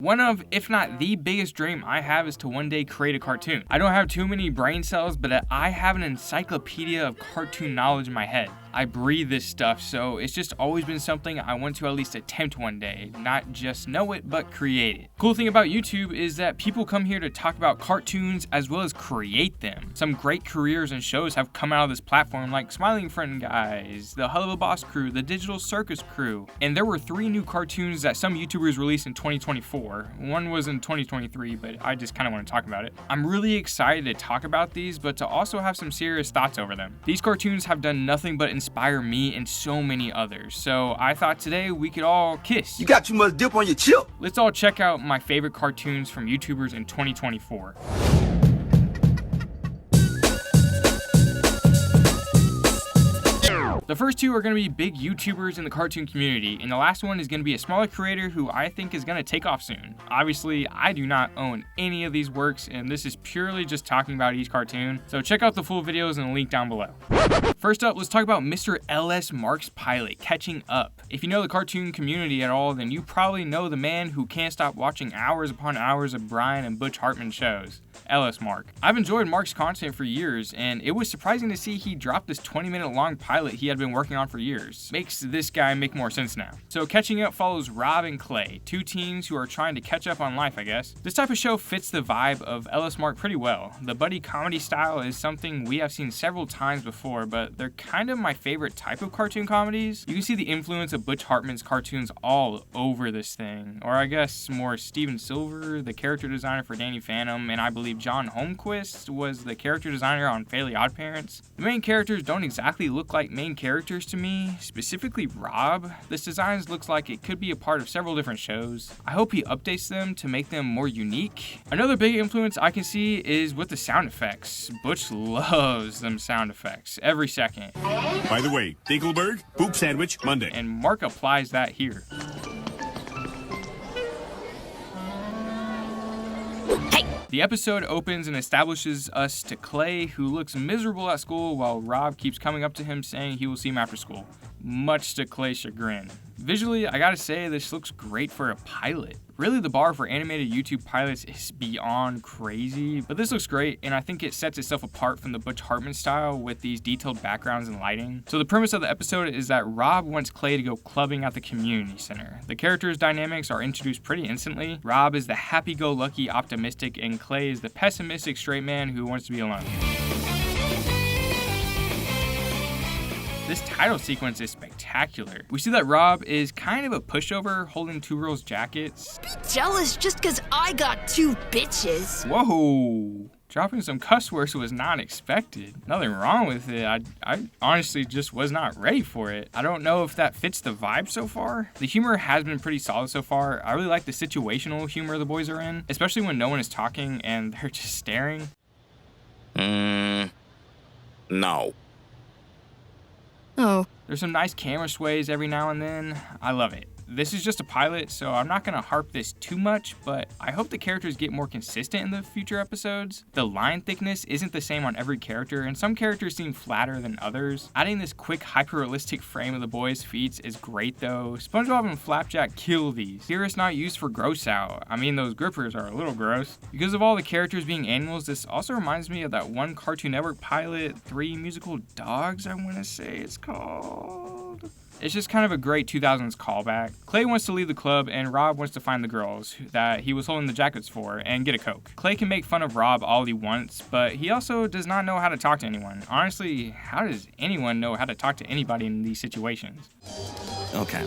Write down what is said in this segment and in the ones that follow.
One of, if not the biggest dream I have is to one day create a cartoon. I don't have too many brain cells, but I have an encyclopedia of cartoon knowledge in my head. I breathe this stuff, so it's just always been something I want to at least attempt one day, not just know it, but create it. Cool thing about YouTube is that people come here to talk about cartoons as well as create them. Some great careers and shows have come out of this platform, like Smiling Friend Guys, the Helluva Boss Crew, the Digital Circus Crew, and there were 3 new cartoons that some YouTubers released in 2024. One was in 2023, but I just kind of want to talk about it. I'm really excited to talk about these, but to also have some serious thoughts over them. These cartoons have done nothing but inspire me and so many others, so I thought today we could all kiss. You got too much dip on your chip. Let's all check out my favorite cartoons from YouTubers in 2024. The first 2 are going to be big YouTubers in the cartoon community, and the last one is going to be a smaller creator who I think is going to take off soon. Obviously, I do not own any of these works, and this is purely just talking about each cartoon, so check out the full videos in the link down below. First up, let's talk about Mr. LS Mark's pilot, Catching Up. If you know the cartoon community at all, then you probably know the man who can't stop watching hours upon hours of Brian and Butch Hartman shows, LS Mark. I've enjoyed Mark's content for years, and it was surprising to see he dropped this 20-minute long pilot he had been working on for years. Makes this guy make more sense now. So Catching Up follows Rob and Clay, 2 teens who are trying to catch up on life, I guess. This type of show fits the vibe of LS Mark pretty well. The buddy comedy style is something we have seen several times before, but they're kind of my favorite type of cartoon comedies. You can see the influence of Butch Hartman's cartoons all over this thing, or I guess more Steven Silver, the character designer for Danny Phantom, and I believe John Holmquist was the character designer on Fairly Odd Parents. The main characters don't exactly look like main characters to me, specifically Rob. This design looks like it could be a part of several different shows. I hope he updates them to make them more unique. Another big influence I can see is with the sound effects. Butch loves them sound effects every second. By the way, Dinkelberg, poop sandwich, Monday. And Mark applies that here. The episode opens and establishes us to Clay, who looks miserable at school while Rob keeps coming up to him saying he will see him after school, much to Clay's chagrin. Visually, I gotta say this looks great for a pilot. Really, the bar for animated YouTube pilots is beyond crazy, but this looks great, and I think it sets itself apart from the Butch Hartman style with these detailed backgrounds and lighting. So the premise of the episode is that Rob wants Clay to go clubbing at the community center. The characters' dynamics are introduced pretty instantly. Rob is the happy-go-lucky optimistic, and Clay is the pessimistic straight man who wants to be alone. This title sequence is spectacular. We see that Rob is kind of a pushover holding 2 girls' jackets. Be jealous just cause I got 2 bitches. Whoa. Dropping some cuss words was not expected. Nothing wrong with it. I honestly just was not ready for it. I don't know if that fits the vibe so far. The humor has been pretty solid so far. I really like the situational humor the boys are in, especially when no one is talking and they're just staring. No. Oh. There's some nice camera sways every now and then. I love it. This is just a pilot, so I'm not gonna harp this too much, but I hope the characters get more consistent in the future episodes. The line thickness isn't the same on every character, and some characters seem flatter than others. Adding this quick, hyper-realistic frame of the boys' feet is great though. SpongeBob and Flapjack kill these. Here it's not used for gross out. I mean, those grippers are a little gross. Because of all the characters being animals, this also reminds me of that one Cartoon Network pilot, 3 Musical Dogs, I wanna say it's called. It's just kind of a great 2000s callback. Clay wants to leave the club, and Rob wants to find the girls that he was holding the jackets for and get a Coke. Clay can make fun of Rob all he wants, but he also does not know how to talk to anyone. Honestly, how does anyone know how to talk to anybody in these situations? Okay.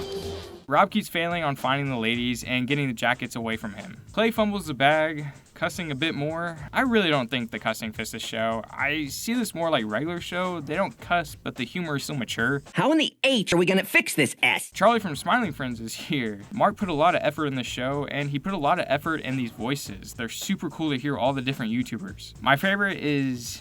Rob keeps failing on finding the ladies and getting the jackets away from him. Clay fumbles the bag, cussing a bit more. I really don't think the cussing fits this show. I see this more like regular show. They don't cuss, but the humor is still mature. How in the H are we gonna fix this S? Charlie from Smiling Friends is here. Mark put a lot of effort in the show, and he put a lot of effort in these voices. They're super cool to hear all the different YouTubers. My favorite is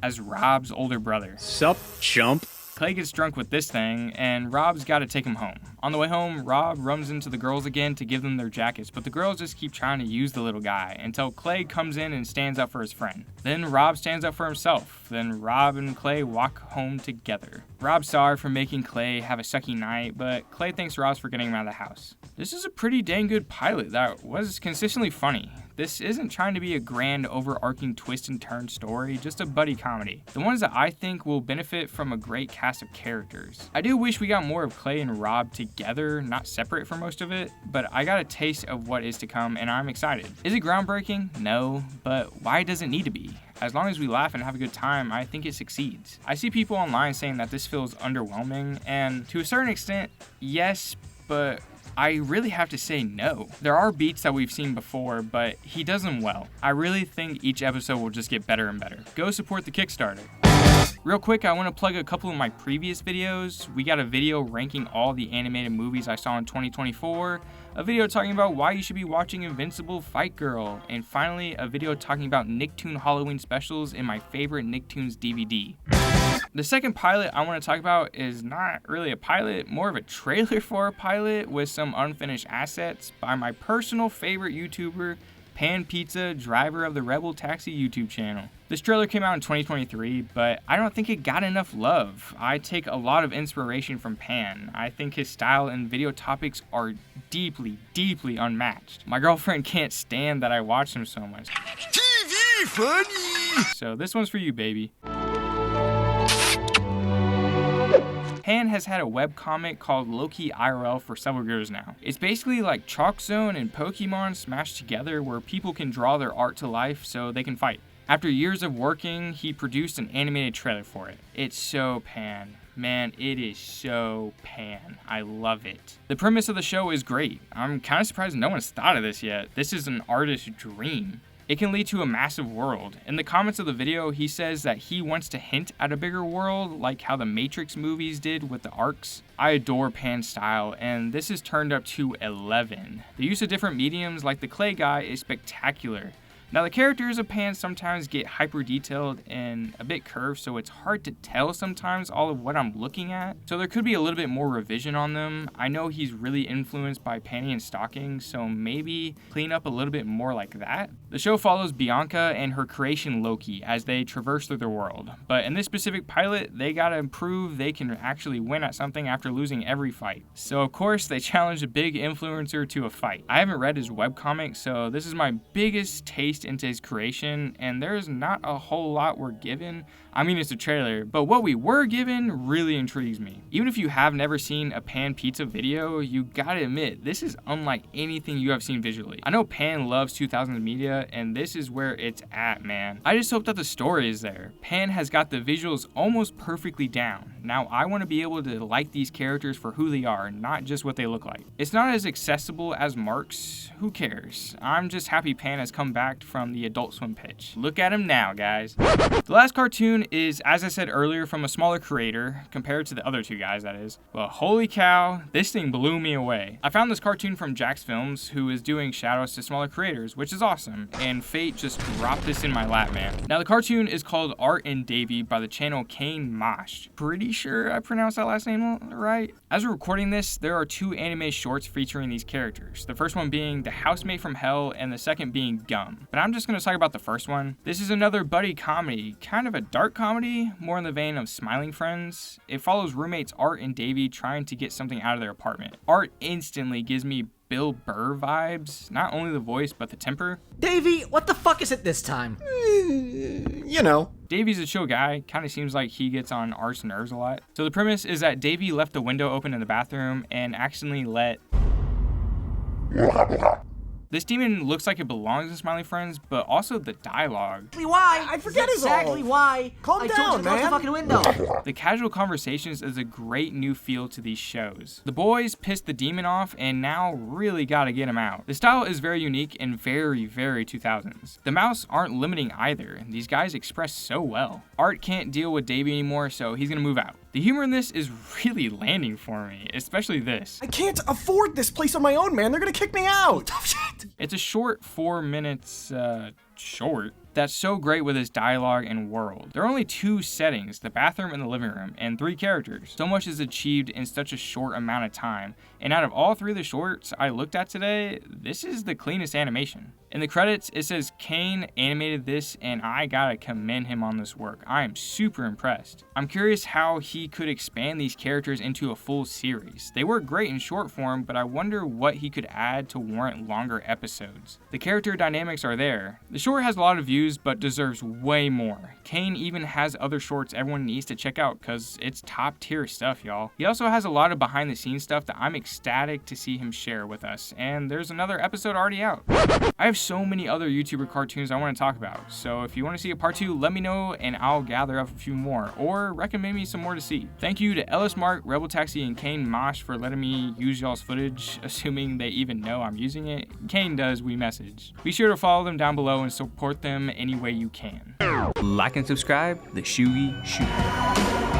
as Rob's older brother. Sup, chump? Clay gets drunk with this thing, and Rob's gotta take him home. On the way home, Rob runs into the girls again to give them their jackets, but the girls just keep trying to use the little guy until Clay comes in and stands up for his friend. Then Rob stands up for himself. Then Rob and Clay walk home together. Rob's sorry for making Clay have a sucky night, but Clay thanks Rob's for getting him out of the house. This is a pretty dang good pilot that was consistently funny. This isn't trying to be a grand overarching twist and turn story, just a buddy comedy. The ones that I think will benefit from a great cast of characters. I do wish we got more of Clay and Rob together, not separate for most of it, but I got a taste of what is to come and I'm excited. Is it groundbreaking? No, but why does it need to be? As long as we laugh and have a good time, I think it succeeds. I see people online saying that this feels underwhelming, and to a certain extent, yes, but I really have to say no. There are beats that we've seen before, but he does them well. I really think each episode will just get better and better. Go support the Kickstarter. Real quick, I want to plug a couple of my previous videos. We got a video ranking all the animated movies I saw in 2024, a video talking about why you should be watching Invincible Fight Girl, and finally a video talking about Nicktoon Halloween specials in my favorite Nicktoons DVD. The second pilot I want to talk about is not really a pilot, more of a trailer for a pilot with some unfinished assets by my personal favorite YouTuber, Pan Pizza, driver of the Rebel Taxi YouTube channel. This trailer came out in 2023, but I don't think it got enough love. I take a lot of inspiration from Pan. I think his style and video topics are deeply, deeply unmatched. My girlfriend can't stand that I watch him so much. TV funny! So this one's for you, baby. Pan has had a webcomic called Loki IRL for several years now. It's basically like Chalk Zone and Pokemon smashed together where people can draw their art to life so they can fight. After years of working, he produced an animated trailer for it. It's so Pan. Man, it is so Pan. I love it. The premise of the show is great. I'm kind of surprised no one's thought of this yet. This is an artist's dream. It can lead to a massive world. In the comments of the video, he says that he wants to hint at a bigger world, like how the Matrix movies did with the arcs. I adore Pan's style, and this is turned up to 11. The use of different mediums, like the clay guy, is spectacular. Now, the characters of Pan sometimes get hyper detailed and a bit curved, so it's hard to tell sometimes all of what I'm looking at. So there could be a little bit more revision on them. I know he's really influenced by Panty and Stocking, so maybe clean up a little bit more like that. The show follows Bianca and her creation Loki as they traverse through the world. But in this specific pilot, they gotta prove they can actually win at something after losing every fight. So of course, they challenge a big influencer to a fight. I haven't read his webcomic, so this is my biggest taste into his creation, and there's not a whole lot we're given. I mean, it's a trailer, but what we were given really intrigues me. Even if you have never seen a Pan Pizza video, you gotta admit, this is unlike anything you have seen visually. I know Pan loves 2000s media, and this is where it's at, man. I just hope that the story is there. Pan has got the visuals almost perfectly down. Now, I want to be able to like these characters for who they are, not just what they look like. It's not as accessible as Mark's. Who cares? I'm just happy Pan has come back from the Adult Swim pitch. Look at him now, guys. The last cartoon is, as I said earlier, from a smaller creator, compared to the other two guys, that is. Well, holy cow, this thing blew me away. I found this cartoon from Jax Films, who is doing shoutouts to smaller creators, which is awesome, and fate just dropped this in my lap, man. Now, the cartoon is called Art and Davy by the channel Kane Mosh. Pretty sure I pronounced that last name right. As we're recording this, there are two anime shorts featuring these characters. The first one being The Housemate from Hell, and the second being Gum. But I'm just gonna talk about the first one. This is another buddy comedy, kind of a dark comedy, more in the vein of Smiling Friends. It follows roommates Art and Davy trying to get something out of their apartment. Art instantly gives me Bill Burr vibes, not only the voice, but the temper. Davy, what the fuck is it this time? You know. Davy's a chill guy, kind of seems like he gets on Art's nerves a lot. So the premise is that Davy left the window open in the bathroom and accidentally let... This demon looks like it belongs in Smiling Friends, but also the dialogue. Why? I forget his exactly all. why. Calm I down, told you to close man. the fucking window. The casual conversations is a great new feel to these shows. The boys pissed the demon off and now really gotta get him out. The style is very unique and very, very 2000s. The mouse aren't limiting either. These guys express so well. Art can't deal with Davy anymore, so he's gonna move out. The humor in this is really landing for me, especially this. I can't afford this place on my own, man. They're gonna kick me out. It's a short 4 minutes, short, that's so great with its dialogue and world. There are only 2 settings, the bathroom and the living room, and 3 characters. So much is achieved in such a short amount of time, and out of all 3 of the shorts I looked at today, this is the cleanest animation. In the credits, it says Kane animated this, and I gotta commend him on this work. I am super impressed. I'm curious how he could expand these characters into a full series. They work great in short form, but I wonder what he could add to warrant longer episodes. The character dynamics are there. The short has a lot of views, but deserves way more. Kane even has other shorts everyone needs to check out, cause it's top tier stuff, y'all. He also has a lot of behind the scenes stuff that I'm ecstatic to see him share with us, and there's another episode already out. I have so many other YouTuber cartoons I want to talk about, so if you want to see a part 2, let me know and I'll gather up a few more, or recommend me some more to see. Thank you to Ellis Mark, Rebel Taxi, and Kane Mosh for letting me use y'all's footage, assuming they even know I'm using it. Kane does, we message. Be sure to follow them down below and support them any way you can. Like and subscribe, TheShoogyShoo.